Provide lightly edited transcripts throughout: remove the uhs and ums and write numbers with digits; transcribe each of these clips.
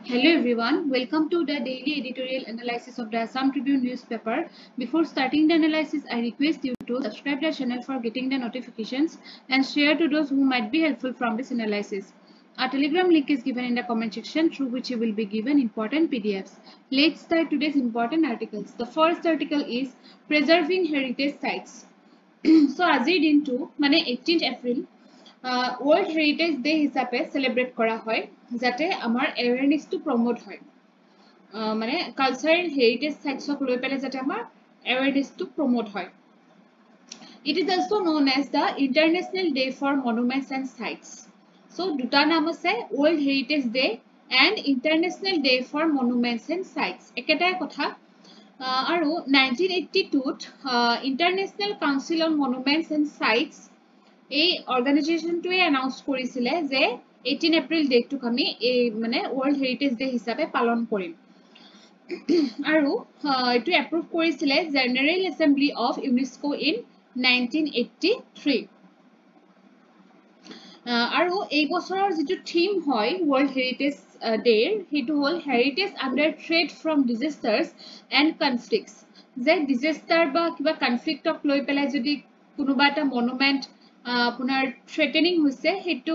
Hello everyone, welcome to the daily editorial analysis of the Assam Tribune newspaper. Before starting the analysis, I request you to subscribe the channel for getting the notifications and share to those who might be helpful from this analysis. Our telegram link is given in the comment section through which you will be given important PDFs. Let's start today's important articles. The first article is Preserving Heritage Sites. So আজিৰ দিনটো মানে 18th April World Heritage Day হিচাপে celebrate কৰা হয় যাতে আমাৰ awareness to promote হয় মানে cultural heritage sites ক লৈ পেলে যাতে আমাৰ awareness to promote হয় It is also known as the International Day for Monuments and Sites so দুটা নাম আছে World Heritage Day and International Day for Monuments and Sites একেটাই কথা আৰু 1982 International Council on Monuments and Sites এই অৰ্গানাইজেশনটোৱে announce কৰিছিলে যে 18 এপ্ৰিল ডেটটো আমি এই মানে ওয়াৰ্ল্ড হেৰিটেজ ডে হিচাপে পালন কৰিম আৰু এটো এপ্ৰুভ কৰিছিলে general assembly of UNESCO in 1983 আৰু এই বছৰৰ যেটো থিম হয় ওয়াৰ্ল্ড হেৰিটেজ ডে হেতু হল heritage under threat from disasters and conflicts যে ডিজাস্টাৰ বা কিবা কনফ্লিক্টক লৈ পেলাই যদি কোনোবা এটা মনুমেন্ট আপোনাৰ থ্ৰেটেনিং হৈছে হেতু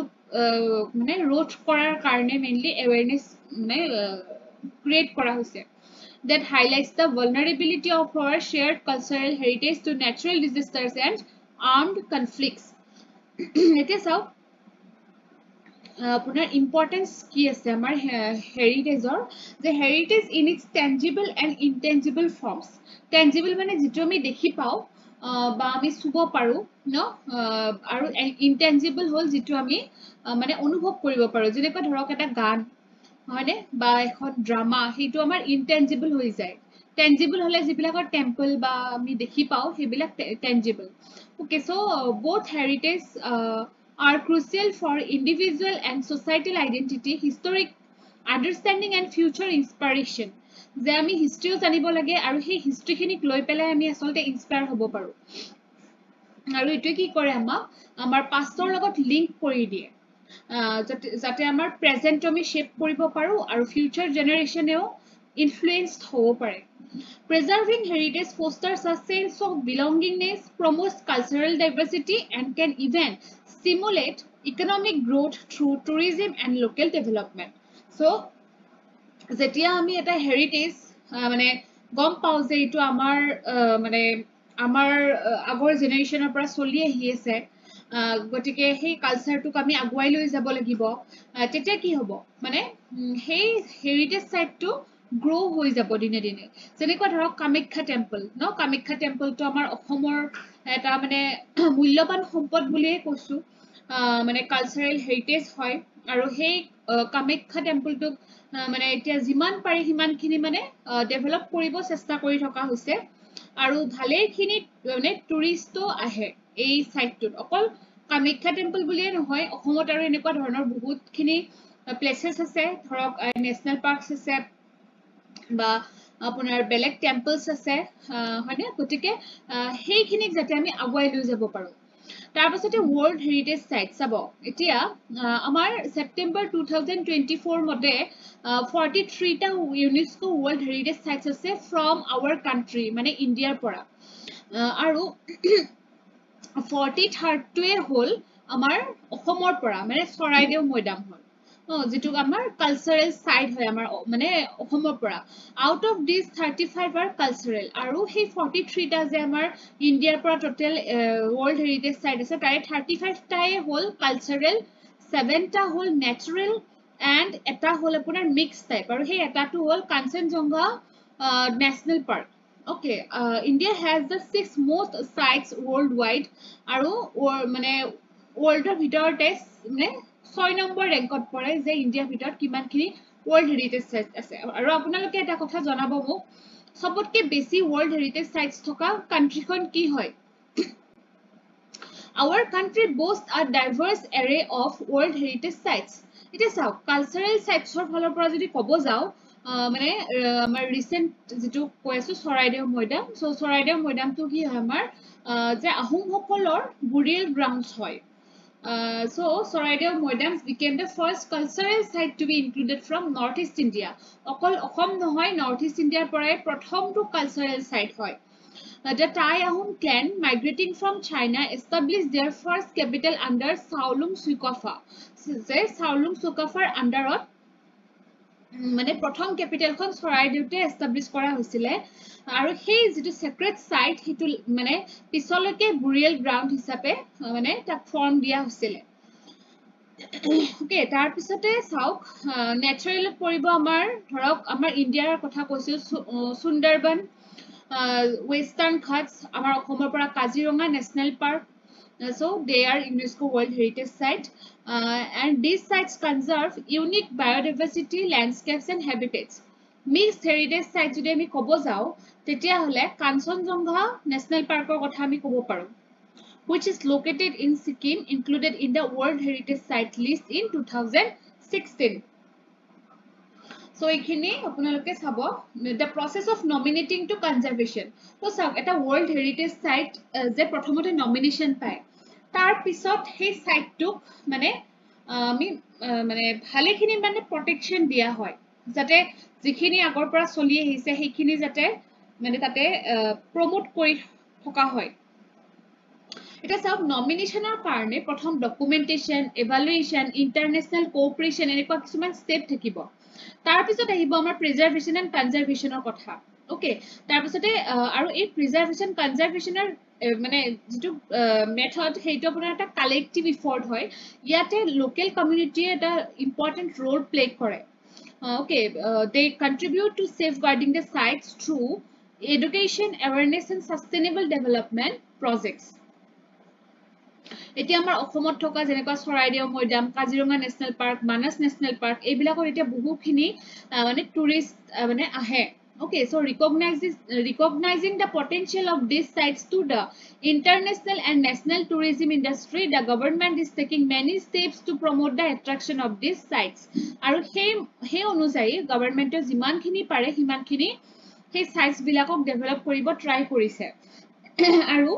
মানে ৰোধ কৰাৰ কাৰণে মেইনলি অ্যাৱাৰনেস মানে ক্ৰিয়েট কৰা হৈছে that highlights the vulnerability of our shared cultural heritage to natural disasters and armed conflicts এতিয়া চাওক আপোনাৰ ইম্পৰ্টেন্স কি আছে আমাৰ হেৰিটেজৰ যে heritage in its tangible and intangible forms tangible মানে যেটো আমি দেখি পাও বা আমি সুব পাৰো ন আৰু ইনটেঞ্জিবল হল যেটো আমি মানে অনুভৱ কৰিব পাৰো যেনেকৈ ধৰক এটা গান হয়নে বা এখন ড্ৰামা হেটো আমাৰ ইনটেঞ্জিবল হৈ যায় টেঞ্জিবল হলে যিবিলাকৰ টেম্পল বা আমি দেখি পাও হেবিলাক tangible okay so both heritage are crucial for individual and societal identity historic understanding and future inspiration যে আমি হিষ্ট্ৰীও জানিব লাগে আৰু সেই হিষ্ট্ৰীখিনিক লৈ পেলাই আমি আসলতে ইনস্পায়াৰ হ'ব পাৰো আৰু এটো কি কৰে আমাৰ পাষ্টৰ লগত লিংক কৰি দিয়ে যাতে আমাৰ প্ৰেজেন্ট আমি শেপ কৰিব পাৰো আৰু ফিউচাৰ জেনাৰেশনেও ইনফ্লুয়েন্সড হ'ব পাৰে Preserving heritage fosters a sense of belongingness, promotes cultural diversity, and can even stimulate economic growth through tourism and local development. So, যেতিয়া আমি এটা হেৰিটেজ মানে গম পাও যে এটো আমাৰ মানে আমাৰ আগৰ জেনাৰেশনৰ পৰা চলি আহি আছে গটিকে সেই কালচাৰটোক আমি আগুৱাই লৈ যাব লাগিব তেতিয়া কি হ'ব মানে সেই হেৰিটেজ সাইটটো গ্ৰো হৈ যাব দিনে দিনে যেনেকৈ ধৰক কামাখ্যা টেম্পল ন কামাখ্যা টেম্পলটো আমাৰ অসমৰ এটা মানে মূল্যবান সম্পদ বুলিয়ে কৈছো মানে কালচাৰেল হেৰিটেজ হয় আৰু সেই কামাখ্যা টেম্পলটো মানে এতিয়া যিমান পাৰি হিমানখিনি মানে ডেভেলপ কৰিব চেষ্টা কৰি থকা হৈছে আৰু ভালেখিনি মানে টুৰিষ্টও আহে এই সাইটটোত অকল কামাখ্যা টেম্পল বুলিয়ে নহয় অসমত আৰু এনেকুৱা ধৰণৰ বহুতখিনি প্লেसेছ আছে ধৰক নেশনেল পাৰ্কস আছে বা আপোনাৰ বেলেগ টেম্পলস আছে হয়নে গটিকে সেইখিনিক যাতে আমি আগুৱাই লৈ যাব পাৰো তাৰ পাছতে ওয়াৰ্ল্ড হেৰিটেজ সাইট চাব এতিয়া আমাৰ সেপ্টেম্বৰ 2024 মতে 43 টা ইউনেস্কো ওয়াৰ্ল্ড হেৰিটেজ সাইটস আছে ফ্ৰম আৱাৰ কান্ট্ৰি মানে ইন্ডিয়াৰ পৰা আৰু 43rd টোৱে হল আমাৰ অসমৰ পৰা মানে চৰাইদেউ মৈদাম হল যেটো আমাৰ কালচাৰেল সাইট হয় আমাৰ মানে অসমৰ পৰা out of this 35 are cultural আৰু সেই 43 টা যে আমাৰ ইন্ডিয়াৰ পৰা টোটাল ওয়াৰ্ল্ড হেৰিটেজ সাইট আছে তাৰে 35 টাই হল কালচাৰেল 7 টা হল নেচাৰেল এন্ড এটা হল আপোনাৰ মিক্স টাইপ আৰু সেই এটাটো হল Kanchenjunga national park Okay, India has the 6 most sites worldwide আৰু মানে worldৰ ভিতৰতে মানে 6 নম্বৰ ৰেংকত পৰে যে ইন্ডিয়াৰ ভিতৰত কিমানখিনি world heritage sites আছে আৰু আপোনালোকে এটা কথা জনাব মোক সবতকে বেছি world heritage sites থকা কান্ট্ৰিখন কি হয় Our country boasts a diverse array of world heritage sites এটা চাও কালচাৰেল সাইটছৰ ফালৰ পৰা যদি কব যাও মানে আমাৰ ৰিসেন্ট যেটো কৈছো চৰাইদেউ মৈদাম সো চৰাইদেউ মৈদামটো কি হয় আমাৰ যে আহোম সকলৰ বুৰিয়েল গ্ৰাউণ্ডছ হয় So Saraideo Moidams became the first cultural site to be included from Northeast India. Okol Okhom nohoy Northeast India porai prothom to cultural site hoy. The Tai Ahom clan migrating from China established their first capital under Saolung Sukofa. Saolung Sukofaৰ আন্ডাৰত মানে প্ৰথম ক্যাপিটেলখন চৰাইদেউতে establish কৰা হৈছিল আৰু সেই যেটো সেক্ৰেট site হিটো মানে পিছলৈকে বুৰিয়েল গ্ৰাউণ্ড হিচাপে মানে তাক ফৰ্ম দিয়া হৈছিল ওকে তাৰ পিছতে চাওক নেচাৰেল পৰিব আমাৰ ধৰক আমাৰ ইণ্ডিয়াৰ কথা কৈছো সুন্দৰবন Western Ghats, আমাৰ অসমৰ পৰা Kaziranga national park so they are UNESCO World Heritage Site and these sites conserve unique biodiversity landscapes and habitats mixed heritage site যদি আমি ক'ব যাও তেতিয়া হলে কাঞ্চনজংঘা নেশনেল পাৰ্কৰ কথা আমি ক'ব পাৰো which is located in Sikkim included in the World Heritage Site list in 2016 So, ekhini apunaloke sabo the process of nominating to conservation. So, sauk eta World Heritage Site je prothomote nomination pai. Tar pisot he site to mane ami mane bhale khini mane protection dia hoy. Jate jikhini agor pora choli ahise hekhini jate mane tate promote kori thoka hoy. Eta sab nominationer karone prothom documentation, evaluation, international cooperation enekwa kisuman step thakibo. তাৰ পিছত আহিব আমাৰ preservation and কনজাৰ্ভেশ্যনৰ কথা okay তাৰ পিছতে আৰু এই preservation কনজাৰ্ভেশ্যনৰ মানে যেটো মেথড হেইটো আপোনাৰ এটা কালেক্টিভ ইফৰ্ট হয় ইয়াতে লোকেল কমিউনিটি এটা ইম্পৰ্টেন্ট ৰোল প্লে কৰে okay they contribute to safeguarding the sites through education awareness and sustainable development projects এতিয়া আমাৰ অসমত থকা যেনেকুৱা Charaideo Maidam Kaziranga national park Manas national park এইবিলাকৰ এতিয়া বহুখিনি মানে টুৰিষ্ট মানে আহে okay so recognizing the potential of these sites to the international and national tourism industry the government is taking many steps to promote the attraction of these sites aru he onujai government e jiman khini pare himan khini he sites bilakok develop koribo try korise aru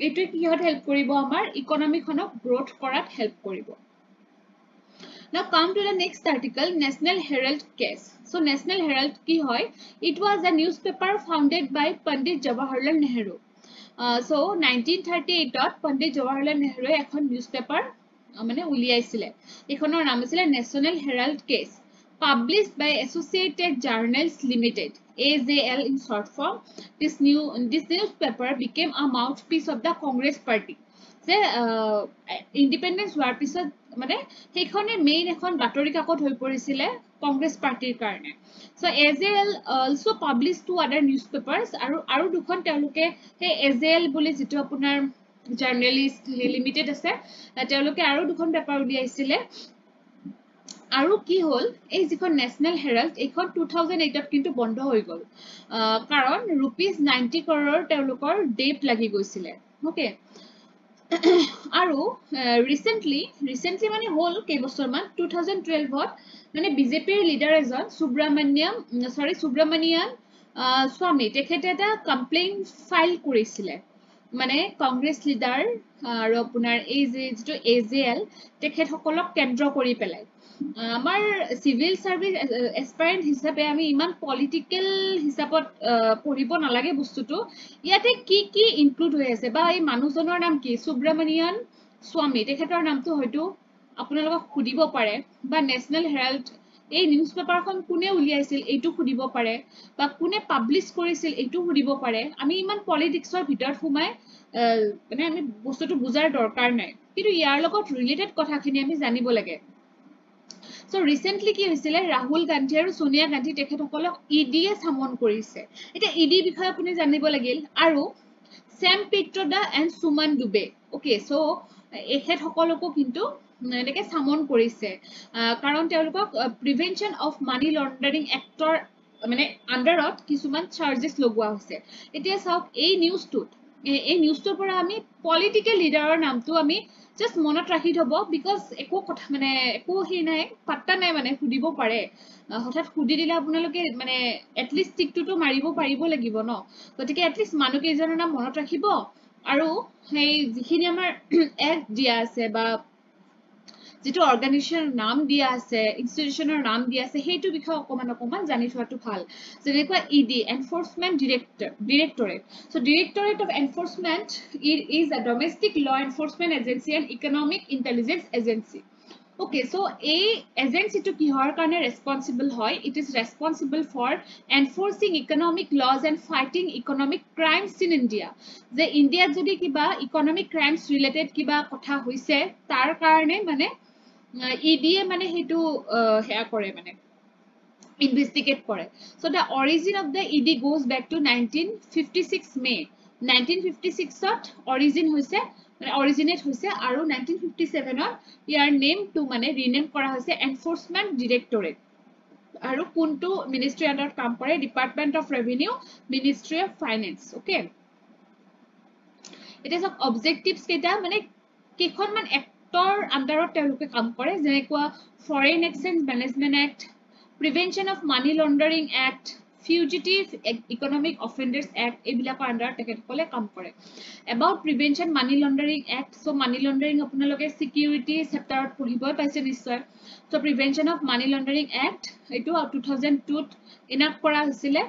এটো কিহত help কৰিব আমাৰ economy খনক growth কৰাত help কৰিব Now come to the next article National Herald case so National Herald কি হয় it was a newspaper founded by Pandit Jawaharlal Nehru so 1938 to Pandit Jawaharlal Nehru এখন নিউজপেপাৰ মানে উলিয়াইছিলে এখনৰ নাম আছিল National Herald case published by Associated Journals Limited AJL in short form this newspaper became a mouthpiece of the Congress party যে independence war pisot মানে হেখনে main এখন বাতৰি কাকত হৈ পৰিছিলে কংগ্ৰেছ পাৰ্টিৰ কাৰণে so AJL also published two other newspapers আৰু দুখন তেওঁলোকে হে AJL বুলি যেটো আপোনাৰ জাৰ্নালিষ্ট লিমিটেড আছে তেওঁলোকে আৰু দুখন পেপাৰ উলিয়াইছিলে আৰু কি হল এই যিখন নেশনেল হেৰাল্ড এইখন 2008 ত কিন্তু বন্ধ হৈ গল কাৰণ ₹90 crore তেওঁলোকৰ ডেট লাগি গৈছিলে ওকে আৰু ৰিসেন্টলি মানে হল কেই বছৰ মান 2012 ত মানে বিজেপিৰ লিডাৰ এজন সুব্ৰমণিয়ান স্বামী তেখেতে এটা কমপ্লেইন ফাইল কৰিছিলে মানে কংগ্ৰেছ লিডাৰ আৰু আপোনাৰ এই যেটো AJL তেখেত সকলক কেন্দ্ৰ কৰি পেলাই আমাৰ সিভিল সাৰ্ভিস এসপায়াৰেন্ট হিচাপে আমি ইমান পলিটিক্যাল হিচাপত পঢ়িব নালাগে বস্তুটো ইয়াতে কি ইনক্লুড হৈ আছে বা এই মানুহজনৰ নাম কি সুব্ৰমণিয়ান স্বামী তেখেতৰ নামটো হয়তো আপোনালোকক খুদিব পাৰে বা নেশনেল হেৰাল্ড এই নিউজপেপাৰখন কোনে উলিয়াইছিল এইটো খুদিব পাৰে বা কোনে পাবলিশ কৰিছিল এইটো খুদিব পাৰে আমি ইমান পলিটিক্সৰ ভিতৰত সোমাই মানে আমি বস্তুটো বুজাৰ দৰকাৰ নাই কিন্তু ইয়াৰ লগত ৰিলেটেড কথাখিনি আমি জানিব লাগে So recently কি হৈছিলে ৰাহুল গান্ধী আৰু সোনিয়া গান্ধী তেখেতসকলক ইডিয়ে সামন কৰিছে এটা ইডি বিষয় আপুনি জানিব লাগিল আৰু Sam Pitroda and Suman Dubey okay so এখেত সকলকো কিন্তু এনেকে সামন কৰিছে কাৰণ তেওঁলোকক prevention of money laundering act মানে আন্ডাৰত কিছুমান চাৰ্জেস লগোৱা হৈছে এতিয়া চাওক এই নিউজটোৰ পৰা আমি পলিটিক্যাল লিডাৰৰ নামটো আমি just মনত ৰাখি থব বিকজ একো কথা মানে একো হি নাই পাত্তা নাই মানে খুদিব পাৰে হঠাৎ খুদি দিলে আপোনালোকে মানে এটলিষ্ট টিকটো মাৰিব পাৰিব লাগিব ন গতিকে এটলিষ্ট মানুহ কেইজনৰ নাম মনত ৰাখিব আৰু সেই যিখিনি আমাৰ এক দিয়া আছে বা যেটো অৰ্গানাইজেশনৰ নাম দিয়া আছে ইনস্টিটিউশনৰ নাম দিয়া আছে হেতু বিষয় অকমান জানি থোৱাটো ভাল যেনেকুৱা ED enforcement directorate so directorate of enforcement is a domestic law enforcement agency and economic intelligence agency. Okay, so a agency to kihor karone responsible hoy, it is responsible for enforcing economic laws and fighting economic crimes in India. Je India jodi kiba economic crimes related kiba kotha hoise tar karone mane EDA mane hetu hea kore mane investigate kore. So the origin of the ED goes back to 1956 May 1956 to origin hoise মানে originate hoise aru 1957 to year name to মানে rename kora hoise enforcement directorate aru kuntu ministry under কাম কৰে department of revenue ministry of finance. Okay, it is of objectives কেটা মানে কেখন মান actor under of তেওঁলোকে কাম কৰে যেনেকুৱা foreign exchange management act, prevention of money laundering act, fugitive economic offenders act ebilakor under tekekole কাম কৰে. About prevention money laundering act, so money laundering আপোনালোকে security sector ত পঢ়িবই পাইছে নিশ্চয়. So prevention of money laundering act এটো 2002 ত enact কৰা হৈছিলে.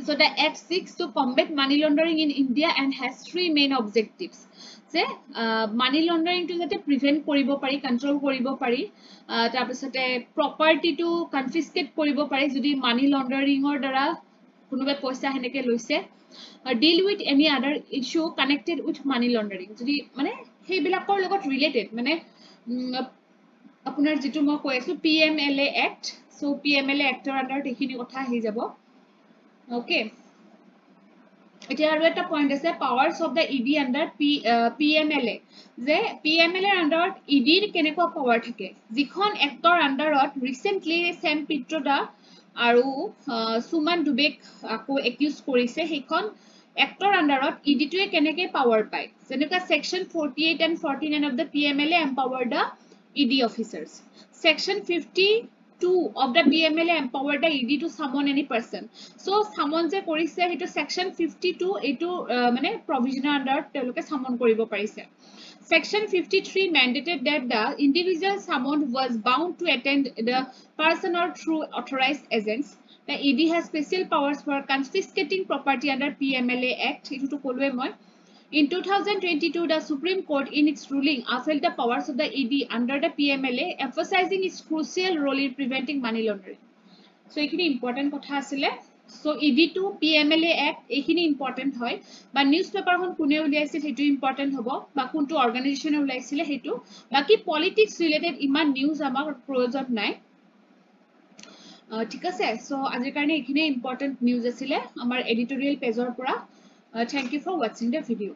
So the act seeks to combat money laundering in India and has three main objectives. Say money laundering to jate prevent koribo pari, control koribo pari, tar pisote property to confiscate koribo pari jodi money laundering or dara kunobe poisa heneke loise, deal with any other issue connected with money laundering jodi mane hei bilakor logot related mane apunar jitu mo koi asu PMLA act. So PMLA act or under ekhini kotha ahi jabo. Okay, it is a point is the powers of the ED under PMLA. The PMLA under ED keneko power thake jikhon actor under recently Sam Pitroda aru Suman Dubek ako accused korise hekhon actor under ED to keneke power pai jenuka section 48 and 49 of the PMLA empower the ED officers. Section 52 of the PMLA empower the ED to summon any person. So summon je korise hetu section 52 etu mane provision under teloke summon koribo parise. Section 53 mandated that the individual summoned was bound to attend the person or through authorized agents. The ED has special powers for confiscating property under PMLA Act. Etu to kolwe moi. In 2022, the Supreme Court, in its ruling, upheld the powers of the ED under the PMLA, emphasizing its crucial role in preventing money laundering. So, ekhini important kotha asile. So, ED to PMLA Act, ekhini important hoy. But newspaper hon kune uliaisil hetu important hobo. Ba kuntu organization uliaisile hetu. Baki politics related iman news amar proyojon nai. ঠিক আছে. So, আজিৰ কাৰণে ekhini important news asile amar editorial page or pura. Thank you for watching the video.